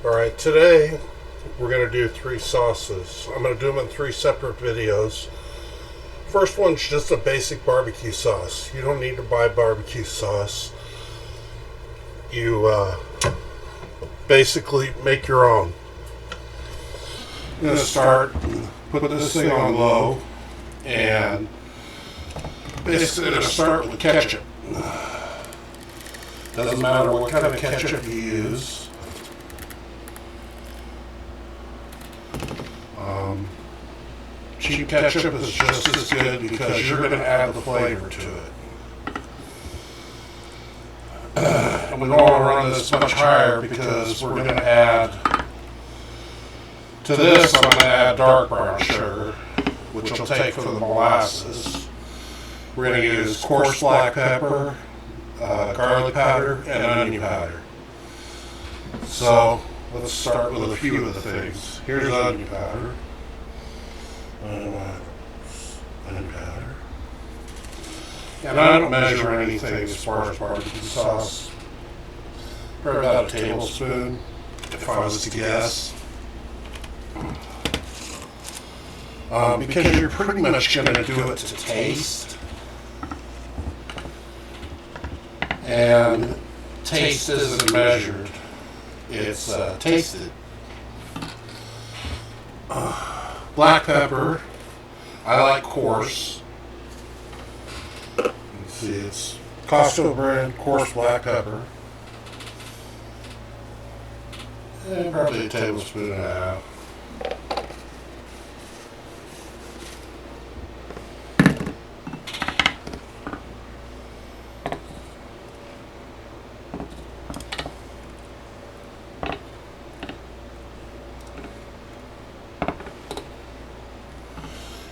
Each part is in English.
Alright, today we're going to do 3 sauces. I'm going to do them in 3 separate videos. First one's just a basic barbecue sauce. You don't need to buy barbecue sauce. You basically make your own. I'm going to start, put this thing on low, and basically going to start with ketchup. Doesn't matter what kind of ketchup you use. Cheap ketchup is just as good because you're going to add the flavor to it. And we don't want to run this much higher because we're going to add, to this I'm going to add dark brown sugar, which will take for the molasses. We're going to use coarse black pepper, garlic powder, and onion powder. So let's start with a few of the things. Here's onion powder. Onion powder. And I don't measure anything as far as barbecue sauce. Probably about a tablespoon, if I was to guess. Because you're pretty much going to do it to taste. And taste isn't measured, it's tasted. Black pepper, I like coarse. You can see it's Costco brand coarse black pepper. And probably a tablespoon and a half.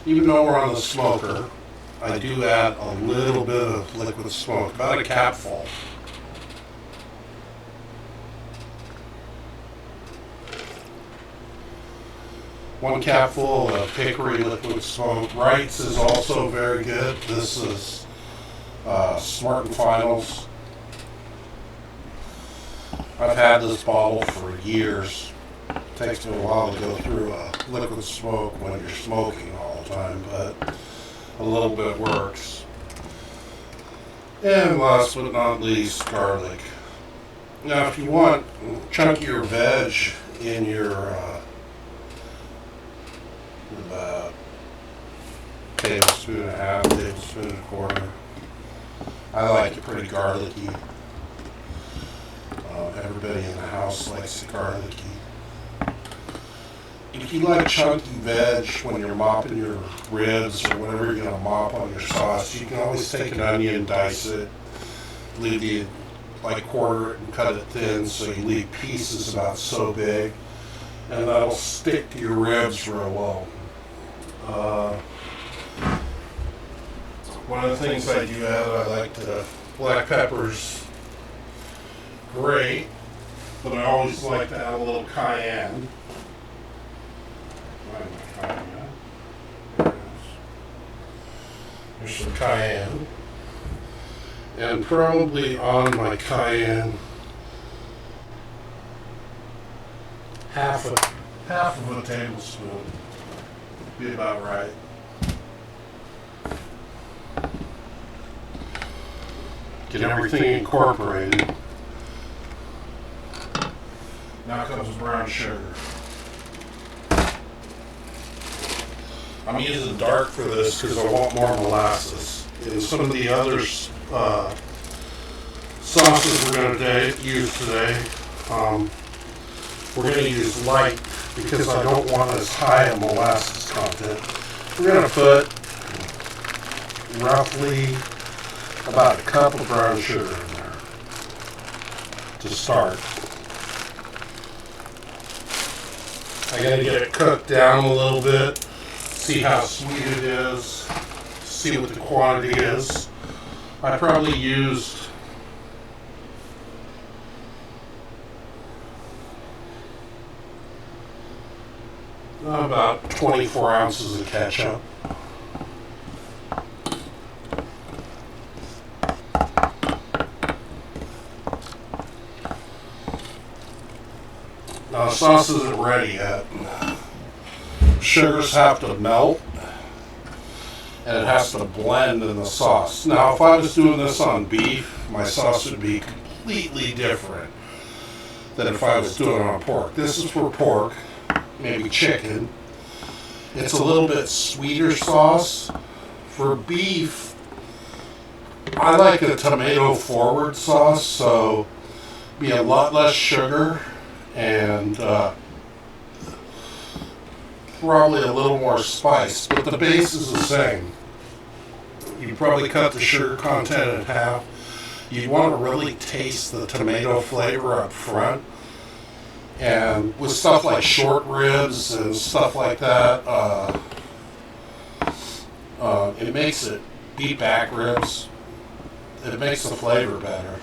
Even though we're on the smoker, I do add a little bit of liquid smoke, about a capful. One capful of hickory liquid smoke. Wright's is also very good. This is Smart & Finals. I've had this bottle for years. It takes me a while to go through a liquid smoke when you're smoking all the time, but a little bit works. And last but not least, garlic. Now, if you want chunkier veg in your about tablespoon and a half, tablespoon and a quarter. I like it pretty garlicky. Everybody in the house likes it garlicky. If you like chunky veg when you're mopping your ribs or whatever you're going to mop on your sauce, you can always take an onion, dice it, leave the, quarter it and cut it thin so you leave pieces about so big, and that'll stick to your ribs real well. One of the things I do add, I like the black peppers, great, but I always like to add a little cayenne. There's some cayenne. And probably on my cayenne, half of a tablespoon would be about right. Get everything incorporated. Now comes brown sugar. I'm using dark for this because I want more molasses. In some of the other sauces we're going to use today, we're going to use light because I don't want as high a molasses content. We're going to put roughly about a cup of brown sugar in there to start. I got to get it cooked down a little bit. See how sweet it is, see what the quantity is. I probably used about 24 ounces of ketchup. Now the sauce isn't ready yet. Sugars have to melt, and it has to blend in the sauce. Now, if I was doing this on beef, my sauce would be completely different than if I was doing it on pork. This is for pork, maybe chicken. It's a little bit sweeter sauce. For beef, I like a tomato forward sauce, so be a lot less sugar and probably a little more spice, but the base is the same. You probably cut the sugar content in half. You want to really taste the tomato flavor up front. And with stuff like short ribs and stuff like that, it makes it, beef back ribs, it makes the flavor better.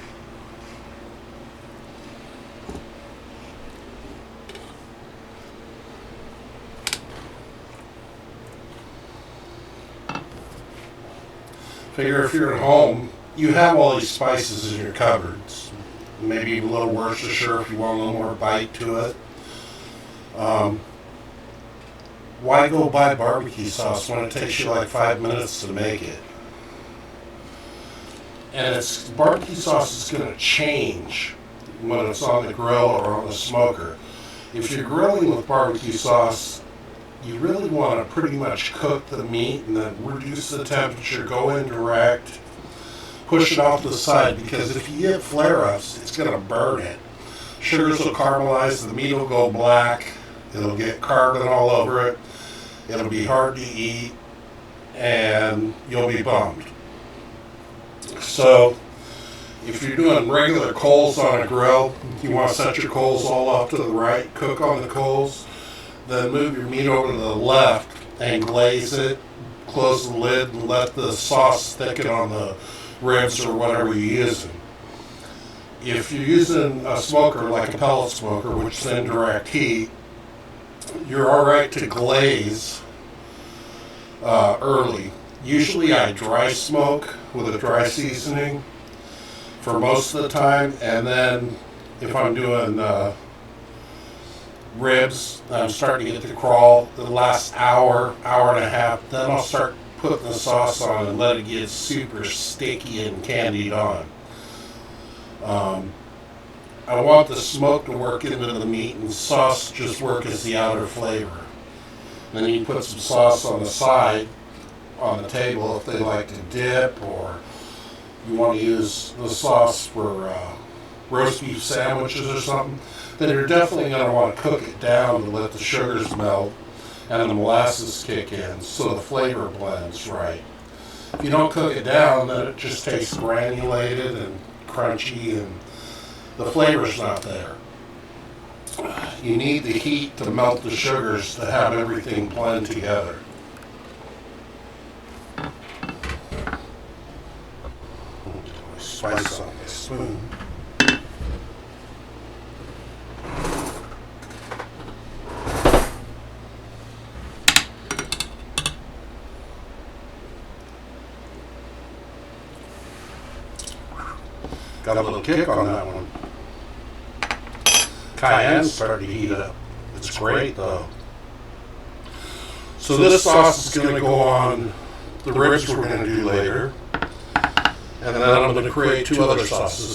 Figure if you're at home, you have all these spices in your cupboards. Maybe a little Worcestershire if you want a little more bite to it. Why go buy barbecue sauce when it takes you like 5 minutes to make it? And barbecue sauce is going to change when it's on the grill or on the smoker. If you're grilling with barbecue sauce, you really want to pretty much cook the meat and then reduce the temperature, go in direct, push it off to the side, because if you get flare-ups, it's going to burn it. Sugars will caramelize, the meat will go black, it'll get carbon all over it, it'll be hard to eat, and you'll be bummed. So, if you're doing regular coals on a grill, you want to set your coals all off to the right, cook on the coals, then move your meat over to the left and glaze it, close the lid, and let the sauce thicken on the ribs or whatever you're using. If you're using a smoker like a pellet smoker, which is indirect heat, you're alright to glaze early. Usually I dry smoke with a dry seasoning for most of the time, and then if I'm doing ribs, I'm starting to get the crawl the last hour, hour and a half, then I'll start putting the sauce on and let it get super sticky and candied on. I want the smoke to work into the meat and sauce just work as the outer flavor. Then you put some sauce on the side on the table if they like to dip, or you want to use the sauce for roast beef sandwiches or something. Then you're definitely going to want to cook it down to let the sugars melt and the molasses kick in so the flavor blends right. If you don't cook it down, then it just tastes granulated and crunchy and the flavor's not there. You need the heat to melt the sugars to have everything blend together. Spice on my spoon. Got a little kick on that one. Cayenne's starting to heat up. It's great though. So this sauce is going to go on the ribs we're going to do later. And then I'm going to create two other sauces.